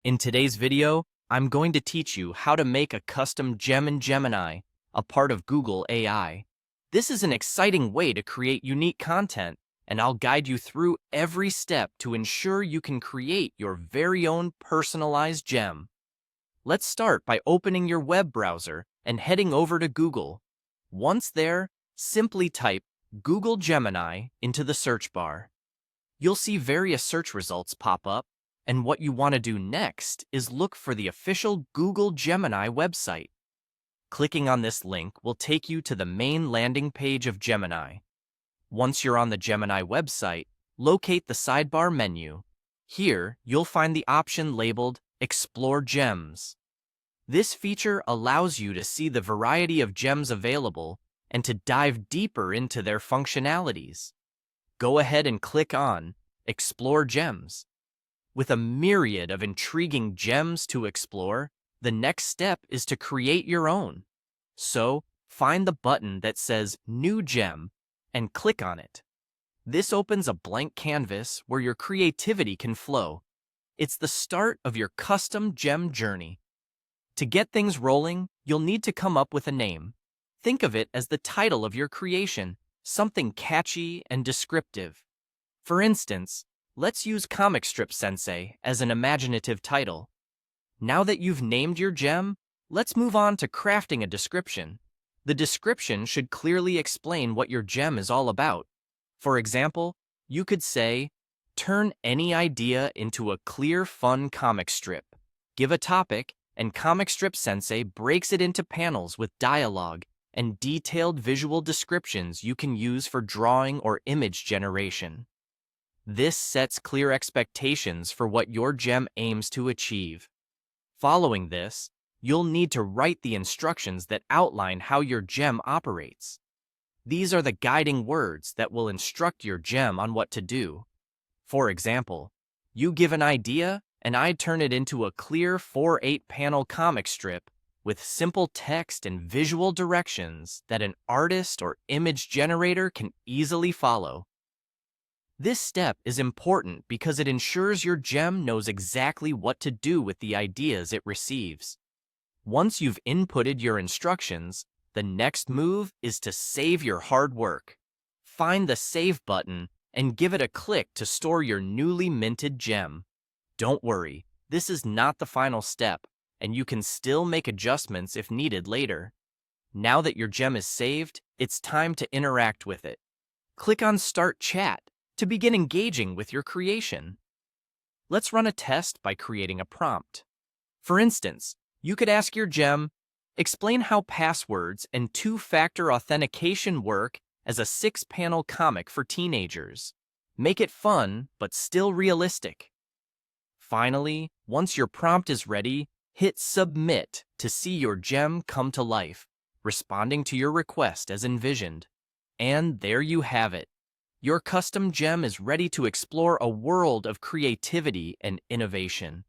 In today's video, I'm going to teach you how to make a custom gem in Gemini, a part of Google AI. This is an exciting way to create unique content, and I'll guide you through every step to ensure you can create your very own personalized gem. Let's start by opening your web browser and heading over to Google. Once there, simply type Google Gemini into the search bar. You'll see various search results pop up, and what you want to do next is look for the official Google Gemini website. Clicking on this link will take you to the main landing page of Gemini. Once you're on the Gemini website, locate the sidebar menu. Here, you'll find the option labeled Explore Gems. This feature allows you to see the variety of gems available and to dive deeper into their functionalities. Go ahead and click on Explore Gems. With a myriad of intriguing gems to explore, the next step is to create your own. So, find the button that says New Gem and click on it. This opens a blank canvas where your creativity can flow. It's the start of your custom gem journey. To get things rolling, you'll need to come up with a name. Think of it as the title of your creation, something catchy and descriptive. For instance, let's use Comic Strip Sensei as an imaginative title. Now that you've named your gem, let's move on to crafting a description. The description should clearly explain what your gem is all about. For example, you could say, turn any idea into a clear, fun comic strip. Give a topic, and Comic Strip Sensei breaks it into panels with dialogue and detailed visual descriptions you can use for drawing or image generation. This sets clear expectations for what your gem aims to achieve. Following this, you'll need to write the instructions that outline how your gem operates. These are the guiding words that will instruct your gem on what to do. For example, you give an idea, and I turn it into a clear 4-8 panel comic strip with simple text and visual directions that an artist or image generator can easily follow. This step is important because it ensures your gem knows exactly what to do with the ideas it receives. Once you've inputted your instructions, the next move is to save your hard work. Find the Save button and give it a click to store your newly minted gem. Don't worry, this is not the final step, and you can still make adjustments if needed later. Now that your gem is saved, it's time to interact with it. Click on Start Chat to begin engaging with your creation. Let's run a test by creating a prompt. For instance, you could ask your gem, explain how passwords and two-factor authentication work as a 6-panel comic for teenagers. Make it fun, but still realistic. Finally, once your prompt is ready, hit Submit to see your gem come to life, responding to your request as envisioned. And there you have it. Your custom gem is ready to explore a world of creativity and innovation.